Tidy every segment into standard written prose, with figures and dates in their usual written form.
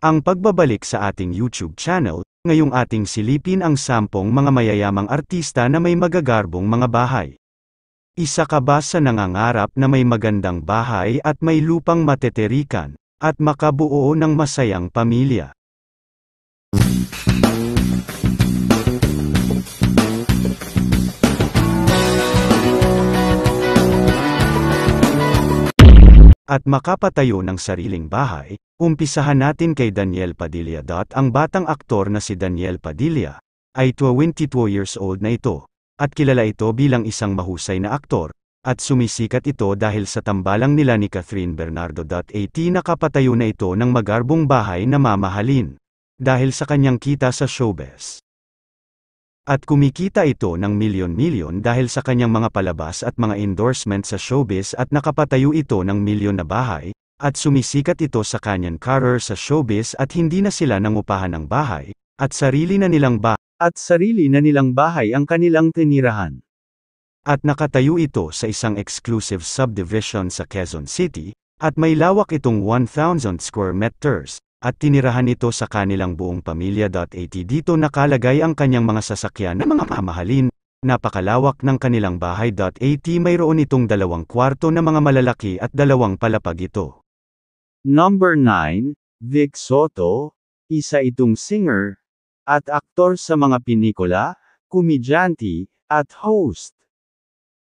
Ang pagbabalik sa ating YouTube channel, ngayong ating silipin ang 10 mga mayayamang artista na may magagarbong mga bahay. Isa ka ba sa nangangarap na may magandang bahay at may lupang mateterikan, at makabuo ng masayang pamilya? At makapatayo ng sariling bahay, umpisahan natin kay Daniel Padilla. Ang batang aktor na si Daniel Padilla, ay 22 years old na ito, at kilala ito bilang isang mahusay na aktor, at sumisikat ito dahil sa tambalang nila ni Catherine Bernardo. Nakapatayo na ito ng magarbong bahay na mamahalin, dahil sa kanyang kita sa showbiz. At kumikita ito ng milyon-milyon dahil sa kanyang mga palabas at mga endorsement sa showbiz, at nakapatayo ito ng milyon na bahay, at sumisikat ito sa kanyang career sa showbiz, at hindi na sila nangupahan ng bahay, at sarili na nilang bahay ang kanilang tinirahan. At nakatayo ito sa isang exclusive subdivision sa Quezon City, at may lawak itong 1,000 square meters. At tinirahan ito sa kanilang buong pamilya. Dito nakalagay ang kanyang mga sasakyan na mga mamahalin. Napakalawak ng kanilang bahay. Mayroon itong 2 kwarto na mga malalaki at 2 palapag ito. Number 9, Vic Soto. Isa itong singer at aktor sa mga pelikula, komedyante, at host.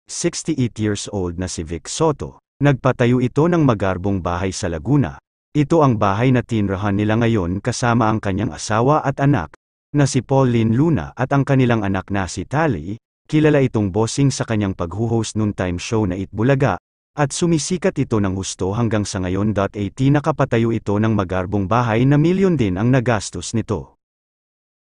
68 years old na si Vic Soto. Nagpatayo ito ng magarbong bahay sa Laguna. Ito ang bahay na tinirahan nila ngayon kasama ang kanyang asawa at anak, na si Pauline Luna, at ang kanilang anak na si Tali. Kilala itong bossing sa kanyang paghuhost noon time show na Itbulaga, at sumisikat ito ng husto hanggang sa ngayon. Nakapatayo ito ng magarbong bahay na milyon din ang nagastos nito.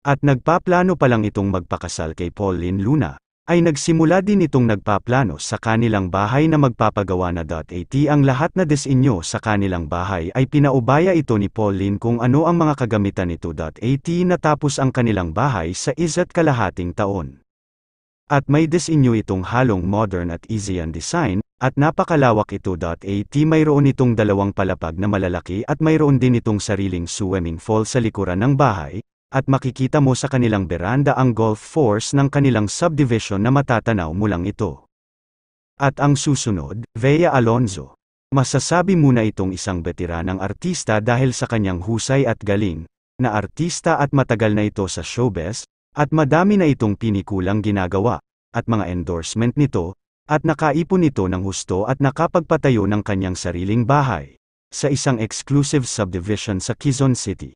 At nagpaplano pa lang itong magpakasal kay Pauline Luna, ay nagsimula din itong nagpaplano sa kanilang bahay na magpapagawa na. Ang lahat na disenyo sa kanilang bahay ay pinaubaya ito ni Pauline kung ano ang mga kagamitan nito. Natapos ang kanilang bahay sa 1.5 taon. At may disenyo itong halong modern at easy ang design, at napakalawak ito. Mayroon itong 2 palapag na malalaki, at mayroon din itong sariling swimming pool sa likuran ng bahay. At makikita mo sa kanilang beranda ang golf course ng kanilang subdivision na matatanaw mo lang ito. At ang susunod, Vea Alonzo. Masasabi muna itong isang veteranang artista dahil sa kanyang husay at galing, na artista, at matagal na ito sa showbiz, at madami na itong pinikulang ginagawa, at mga endorsement nito, at nakaipon ito ng husto at nakapagpatayo ng kanyang sariling bahay, sa isang exclusive subdivision sa Quezon City.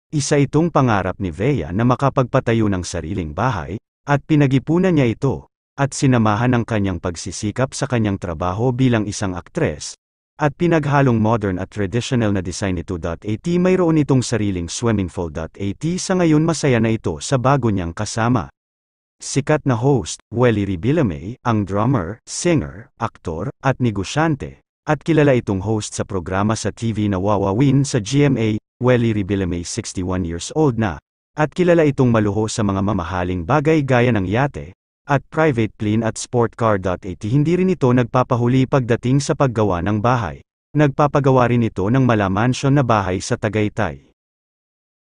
Isa itong pangarap ni Vea na makapagpatayo ng sariling bahay, at pinag-ipunan niya ito, at sinamahan ng kanyang pagsisikap sa kanyang trabaho bilang isang aktres, at pinaghalong modern at traditional na design nito. Mayroon itong sariling swimming pool. Sa ngayon masaya na ito sa bago niyang kasama. Sikat na host, Welly Rebillame, ang drummer, singer, aktor, at negosyante, at kilala itong host sa programa sa TV na Wawawin sa GMA. Welly Rebillame 61 years old na, at kilala itong maluho sa mga mamahaling bagay gaya ng yate, at private plane at sport car. Hindi rin ito nagpapahuli pagdating sa paggawa ng bahay. Nagpapagawa rin ito ng mala mansion na bahay sa Tagaytay.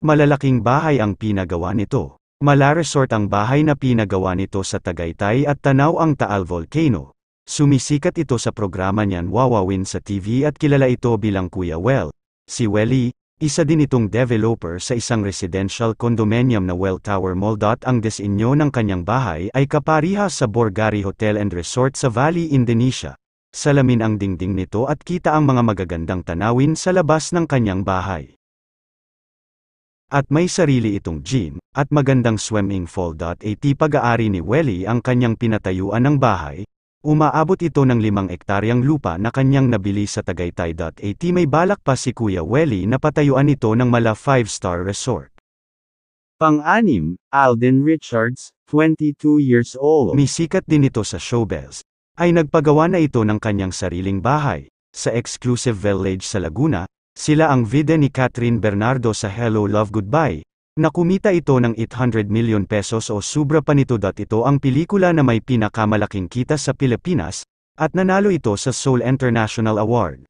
Malalaking bahay ang pinagawa nito. Mala resort ang bahay na pinagawa nito sa Tagaytay, at tanaw ang Taal Volcano. Sumisikat ito sa programa niyan Wawawin sa TV, at kilala ito bilang Kuya Well. Si Welly, isa din itong developer sa isang residential condominium na Well Tower Mall. Ang disenyo ng kanyang bahay ay kaparihas sa Borgari Hotel and Resort sa Bali, Indonesia. Salamin ang dingding nito, at kita ang mga magagandang tanawin sa labas ng kanyang bahay. At may sarili itong gym, at magandang swimming pool. Pag-aari ni Welly ang kanyang pinatayuan ng bahay. Umaabot ito ng 5 ektaryang lupa na kanyang nabili sa Tagaytay. May balak pa si Kuya Welly na patayuan ito ng mala 5-star resort. Pang-anim, Alden Richards, 22 years old. Misikat din ito sa showbiz. Ay nagpagawa na ito ng kanyang sariling bahay, sa exclusive village sa Laguna. Sila ang vida ni Catherine Bernardo sa Hello Love Goodbye, na kumita ito ng 800 million pesos o sobra pa nito. Ito ang pelikula na may pinakamalaking kita sa Pilipinas, at nanalo ito sa Seoul International Award.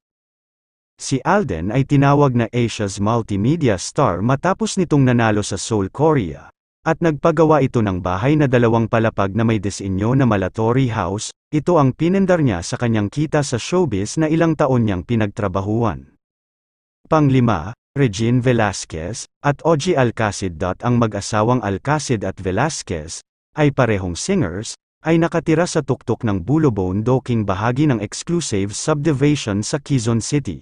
Si Alden ay tinawag na Asia's multimedia star matapos nitong nanalo sa Seoul, Korea. At nagpagawa ito ng bahay na 2 palapag na may disenyo na Malatori House. Ito ang pinendar niya sa kanyang kita sa showbiz na ilang taon niyang pinagtrabahuan. Pang-5, Regine Velasquez at Ogie Alcacid. Ang mag-asawang Alcacid at Velasquez ay parehong singers, ay nakatira sa tuktok ng Bulobone Docking, bahagi ng exclusive subdivision sa Quezon City.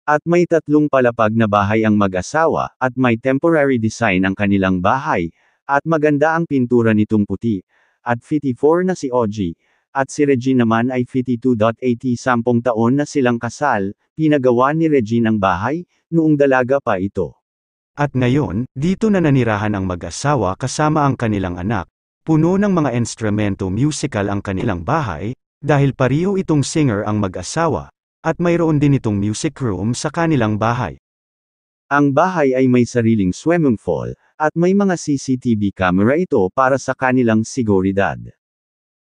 At may 3 palapag na bahay ang mag-asawa, at may temporary design ang kanilang bahay, at maganda ang pintura nitong puti. At 54 na si Ogie, at si Regine naman ay 52. 10 taon na silang kasal, pinagawa ni Regine ang bahay, noong dalaga pa ito. At ngayon, dito na nanirahan ang mag-asawa kasama ang kanilang anak. Puno ng mga instrumento musical ang kanilang bahay, dahil pareho itong singer ang mag-asawa, at mayroon din itong music room sa kanilang bahay. Ang bahay ay may sariling swimming pool, at may mga CCTV camera ito para sa kanilang seguridad.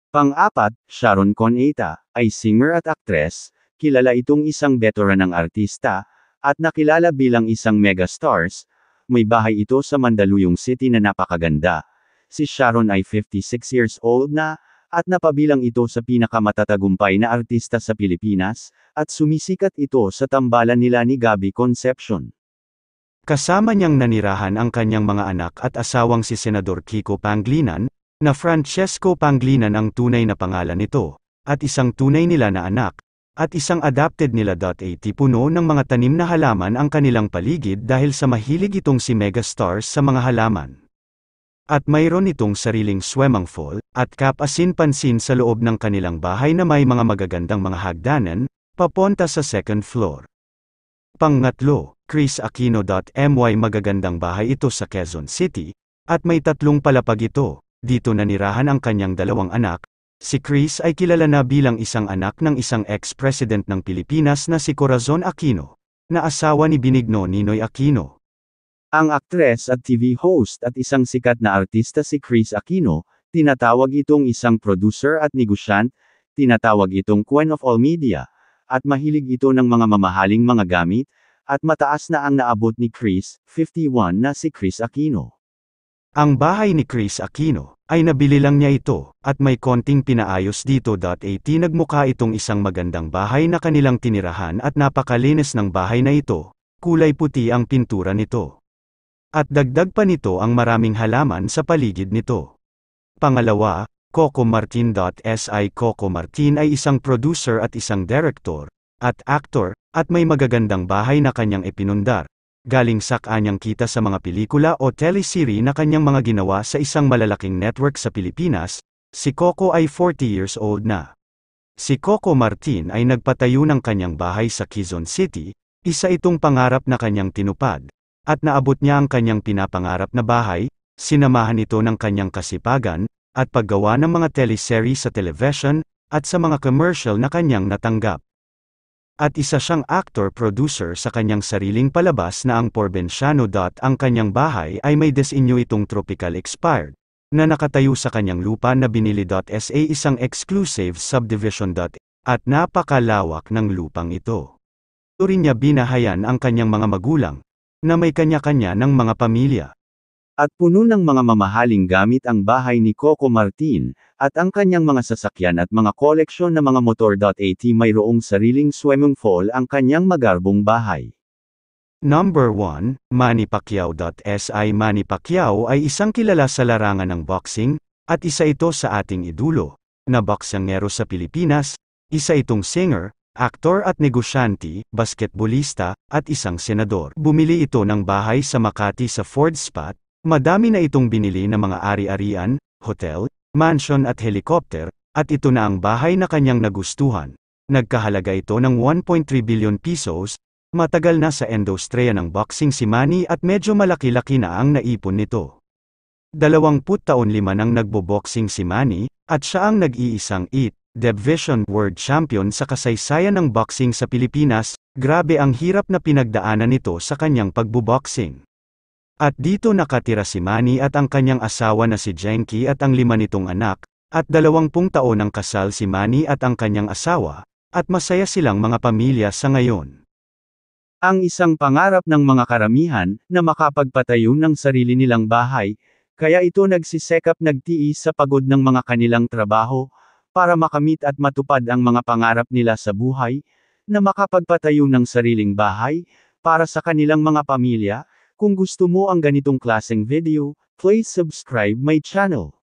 Pang-4, Sharon Cuneta, ay singer at aktres, kilala itong isang veteran ng artista, at nakilala bilang isang megastars. May bahay ito sa Mandaluyong City na napakaganda. Si Sharon ay 56 years old na, at napabilang ito sa pinakamatagumpay na artista sa Pilipinas, at sumisikat ito sa tambalan nila ni Gabby Concepcion. Kasama niyang nanirahan ang kanyang mga anak at asawang si Senador Kiko Pangilinan, na Francesco Pangilinan ang tunay na pangalan nito, at isang tunay nila na anak, at isang adopted nila. 80 puno ng mga tanim na halaman ang kanilang paligid dahil sa mahilig itong si megastars sa mga halaman. At mayroon itong sariling swimming pool, at kapansin-pansin sa loob ng kanilang bahay na may mga magagandang mga hagdanan, papunta sa 2nd floor. Pang-3, Chris Aquino. Magagandang bahay ito sa Quezon City, at may 3 palapag ito. Dito nanirahan ang kanyang 2 anak. Si Chris ay kilala na bilang isang anak ng isang ex-president ng Pilipinas na si Corazon Aquino, na asawa ni Benigno Ninoy Aquino. Ang aktres at TV host at isang sikat na artista si Chris Aquino, tinatawag itong isang producer at negosyant, tinatawag itong Queen of All Media, at mahilig ito ng mga mamahaling mga gamit, at mataas na ang naabot ni Chris, 51 na si Chris Aquino. Ang bahay ni Chris Aquino, ay nabili lang niya ito, at may konting pinaayos dito. 80 Nagmukha itong isang magandang bahay na kanilang tinirahan at napakalinis ng bahay na ito, kulay puti ang pintura nito. At dagdag pa nito ang maraming halaman sa paligid nito. Pangalawa, Coco Martin. Si Coco Martin ay isang producer at isang director, at actor, at may magagandang bahay na kanyang ipinundar. Galing sa kanyang kita sa mga pelikula o teleserye na kanyang mga ginawa sa isang malalaking network sa Pilipinas, si Coco ay 40 years old na. Si Coco Martin ay nagpatayo ng kanyang bahay sa Quezon City, isa itong pangarap na kanyang tinupad, at naabot niya ang kanyang pinapangarap na bahay, sinamahan ito ng kanyang kasipagan, at paggawa ng mga teleserye sa television, at sa mga commercial na kanyang natanggap. At isa siyang actor-producer sa kanyang sariling palabas na ang Porbensiano. Ang kanyang bahay ay may disenyo itong tropical expired, na nakatayo sa kanyang lupa na binili. Sa isang exclusive subdivision. At napakalawak ng lupang ito. Ito rin niya binahayan ang kanyang mga magulang, na may kanya-kanya ng mga pamilya. At puno ng mga mamahaling gamit ang bahay ni Coco Martin, at ang kanyang mga sasakyan at mga koleksyon na mga motor. 80 Mayroong sariling swimming pool ang kanyang magarbong bahay. Number 1, Manny Pacquiao. Si Manny Pacquiao ay isang kilala sa larangan ng boxing, at isa ito sa ating idulo, na boksingero sa Pilipinas, isa itong singer, aktor at negosyante, basketbolista, at isang senador. Bumili ito ng bahay sa Makati sa Ford Spot. Madami na itong binili na mga ari-arian, hotel, mansion at helicopter, at ito na ang bahay na kanyang nagustuhan. Nagkahalaga ito ng 1.3 billion pesos, matagal na sa industriya ng boxing si Manny at medyo malaki-laki na ang naipon nito. 20 taon 5 nang nagbo-boxing si Manny, at siya ang nag-iisang Division World Champion sa kasaysayan ng boxing sa Pilipinas. Grabe ang hirap na pinagdaanan nito sa kanyang pagbo-boxing. At dito nakatira si Manny at ang kanyang asawa na si Jenky at ang 5 nitong anak, at 20 taon ang kasal si Manny at ang kanyang asawa, at masaya silang mga pamilya sa ngayon. Ang isang pangarap ng mga karamihan, na makapagpatayo ng sarili nilang bahay, kaya ito nagsisekap nagtiis sa pagod ng mga kanilang trabaho, para makamit at matupad ang mga pangarap nila sa buhay, na makapagpatayo ng sariling bahay, para sa kanilang mga pamilya. Kung gusto mo ang ganitong klaseng video, please subscribe my channel.